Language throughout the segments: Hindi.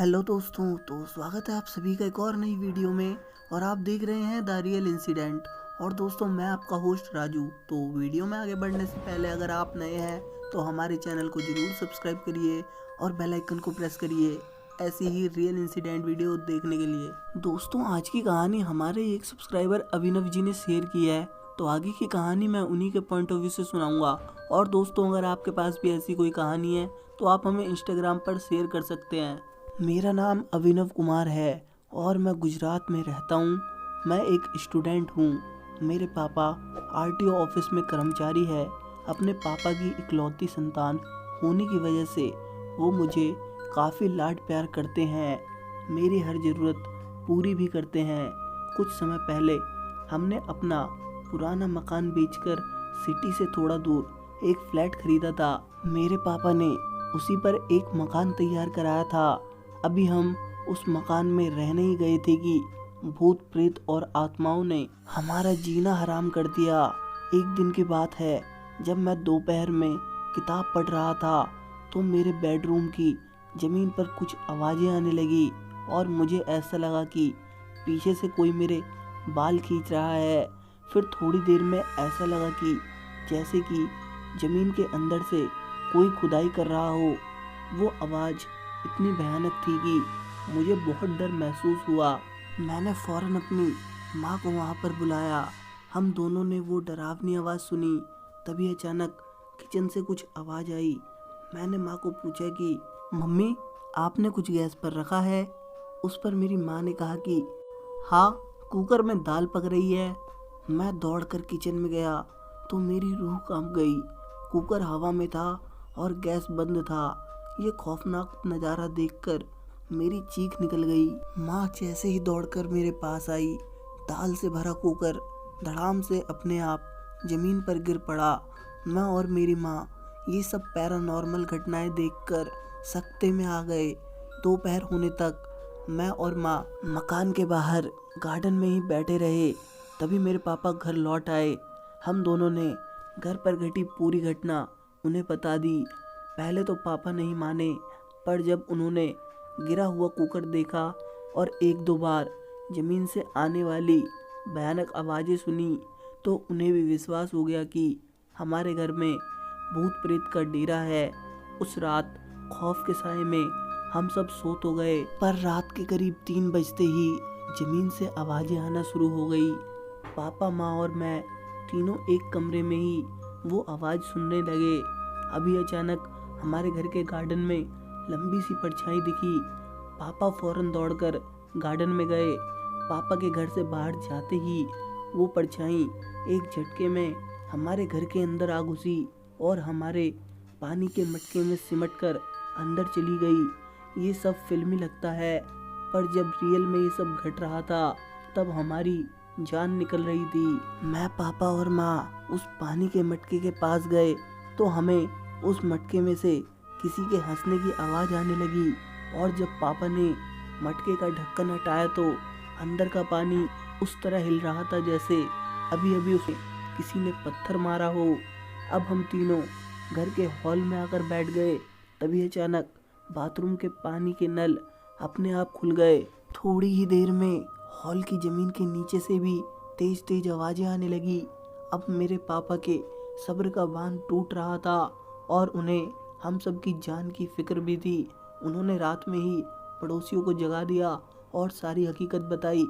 हेलो दोस्तों, तो स्वागत है आप सभी का एक और नई वीडियो में। और आप देख रहे हैं द रियल इंसिडेंट। और दोस्तों, मैं आपका होस्ट राजू। तो वीडियो में आगे बढ़ने से पहले अगर आप नए हैं तो हमारे चैनल को ज़रूर सब्सक्राइब करिए और बेल आइकन को प्रेस करिए ऐसी ही रियल इंसिडेंट वीडियो देखने के लिए। दोस्तों, आज की कहानी हमारे एक सब्सक्राइबर अभिनव जी ने शेयर की है, तो आगे की कहानी मैं उन्हीं के पॉइंट ऑफ व्यू से सुनाऊंगा। और दोस्तों, अगर आपके पास भी ऐसी कोई कहानी है तो आप हमें इंस्टाग्राम पर शेयर कर सकते हैं। मेरा नाम अभिनव कुमार है और मैं गुजरात में रहता हूँ। मैं एक स्टूडेंट हूँ। मेरे पापा आरटीओ ऑफिस में कर्मचारी है। अपने पापा की इकलौती संतान होने की वजह से वो मुझे काफ़ी लाड प्यार करते हैं। मेरी हर ज़रूरत पूरी भी करते हैं। कुछ समय पहले हमने अपना पुराना मकान बेचकर सिटी से थोड़ा दूर एक फ्लैट खरीदा था। मेरे पापा ने उसी पर एक मकान तैयार कराया था। अभी हम उस मकान में रहने ही गए थे कि भूत प्रेत और आत्माओं ने हमारा जीना हराम कर दिया। एक दिन की बात है, जब मैं दोपहर में किताब पढ़ रहा था तो मेरे बेडरूम की ज़मीन पर कुछ आवाज़ें आने लगी और मुझे ऐसा लगा कि पीछे से कोई मेरे बाल खींच रहा है। फिर थोड़ी देर में ऐसा लगा कि जैसे कि ज़मीन के अंदर से कोई खुदाई कर रहा हो। वो आवाज़ इतनी भयानक थी कि मुझे बहुत डर महसूस हुआ। मैंने फ़ौरन अपनी माँ को वहाँ पर बुलाया। हम दोनों ने वो डरावनी आवाज़ सुनी। तभी अचानक किचन से कुछ आवाज़ आई। मैंने माँ को पूछा कि मम्मी, आपने कुछ गैस पर रखा है? उस पर मेरी माँ ने कहा कि हाँ, कुकर में दाल पक रही है। मैं दौड़कर किचन में गया तो मेरी रूह कांप गई। कुकर हवा में था और गैस बंद था। ये खौफनाक नज़ारा देखकर मेरी चीख निकल गई। माँ जैसे ही दौड़कर मेरे पास आई, दाल से भरा कुकर धड़ाम से अपने आप ज़मीन पर गिर पड़ा। मैं और मेरी माँ ये सब पैरानॉर्मल घटनाएं देखकर सकते में आ गए। दोपहर होने तक मैं और माँ मकान के बाहर गार्डन में ही बैठे रहे। तभी मेरे पापा घर लौट आए। हम दोनों ने घर पर घटी पूरी घटना उन्हें बता दी। पहले तो पापा नहीं माने, पर जब उन्होंने गिरा हुआ कुकर देखा और एक दो बार ज़मीन से आने वाली भयानक आवाज़ें सुनी तो उन्हें भी विश्वास हो गया कि हमारे घर में भूत प्रेत का डेरा है। उस रात खौफ के साए में हम सब सो तो गए, पर रात के करीब 3 बजते ही ज़मीन से आवाज़ें आना शुरू हो गई। पापा, माँ और मैं तीनों एक कमरे में ही वो आवाज़ सुनने लगे। अभी अचानक हमारे घर के गार्डन में लंबी सी परछाई दिखी। पापा फौरन दौड़कर गार्डन में गए। पापा के घर से बाहर जाते ही वो परछाई एक झटके में हमारे घर के अंदर आ घुसी और हमारे पानी के मटके में सिमटकर अंदर चली गई। ये सब फिल्मी लगता है, पर जब रियल में ये सब घट रहा था तब हमारी जान निकल रही थी। मैं, पापा और माँ उस पानी के मटके के पास गए तो हमें उस मटके में से किसी के हंसने की आवाज़ आने लगी। और जब पापा ने मटके का ढक्कन हटाया तो अंदर का पानी उस तरह हिल रहा था जैसे अभी अभी उसे किसी ने पत्थर मारा हो। अब हम तीनों घर के हॉल में आकर बैठ गए। तभी अचानक बाथरूम के पानी के नल अपने आप खुल गए। थोड़ी ही देर में हॉल की ज़मीन के नीचे से भी तेज तेज आवाज़ें आने लगी। अब मेरे पापा के सब्र का बांध टूट रहा था और उन्हें हम सब की जान की फिक्र भी थी। उन्होंने रात में ही पड़ोसियों को जगा दिया और सारी हकीकत बताई।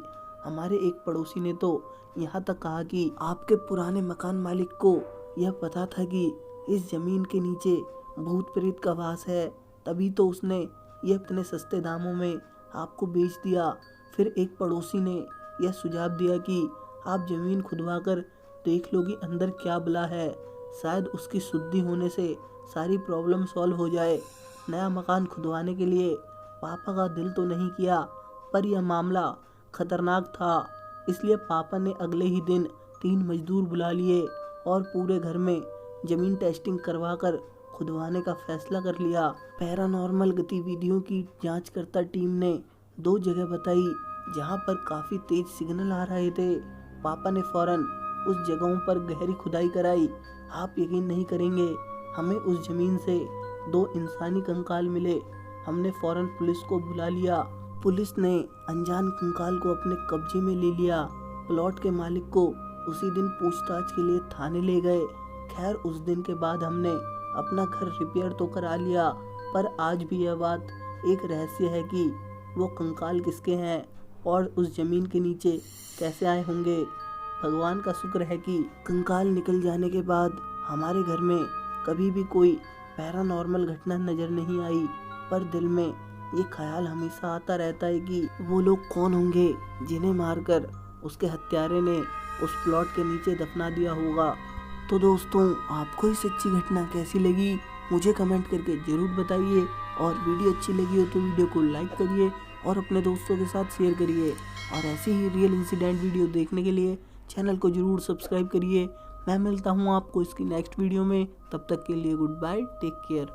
हमारे एक पड़ोसी ने तो यहाँ तक कहा कि आपके पुराने मकान मालिक को यह पता था कि इस ज़मीन के नीचे भूत प्रेत का वास है, तभी तो उसने यह इतने सस्ते दामों में आपको बेच दिया। फिर एक पड़ोसी ने यह सुझाव दिया कि आप ज़मीन खुदवाकर देख लो कि अंदर क्या बला है, शायद उसकी शुद्धि होने से सारी प्रॉब्लम सॉल्व हो जाए। नया मकान खुदवाने के लिए पापा का दिल तो नहीं किया, पर यह मामला खतरनाक था, इसलिए पापा ने अगले ही दिन 3 मजदूर बुला लिए और पूरे घर में ज़मीन टेस्टिंग करवाकर खुदवाने का फैसला कर लिया। पैरानॉर्मल गतिविधियों की जांचकर्ता टीम ने 2 जगह बताई जहां पर काफ़ी तेज सिग्नल आ रहे थे। पापा ने फौरन उस जगहों पर गहरी खुदाई कराई। आप यकीन नहीं करेंगे, हमें उस ज़मीन से 2 इंसानी कंकाल मिले हमने फौरन पुलिस को बुला लिया। पुलिस ने अनजान कंकाल को अपने कब्जे में ले लिया। प्लॉट के मालिक को उसी दिन पूछताछ के लिए थाने ले गए। खैर उस दिन के बाद हमने अपना घर रिपेयर तो करा लिया, पर आज भी यह बात एक रहस्य है कि वो कंकाल किसके हैं और उस जमीन के नीचे कैसे आए होंगे। भगवान का शुक्र है कि कंकाल निकल जाने के बाद हमारे घर में कभी भी कोई पैरानॉर्मल घटना नज़र नहीं आई, पर दिल में ये ख्याल हमेशा आता रहता है कि वो लोग कौन होंगे जिन्हें मारकर उसके हत्यारे ने उस प्लॉट के नीचे दफना दिया होगा। तो दोस्तों, आपको ये सच्ची घटना कैसी लगी मुझे कमेंट करके ज़रूर बताइए, और वीडियो अच्छी लगी हो तो वीडियो को लाइक करिए और अपने दोस्तों के साथ शेयर करिए, और ऐसे ही रियल इंसिडेंट वीडियो देखने के लिए चैनल को ज़रूर सब्सक्राइब करिए। मैं मिलता हूँ आपको इसकी नेक्स्ट वीडियो में, तब तक के लिए गुड बाय, टेक केयर।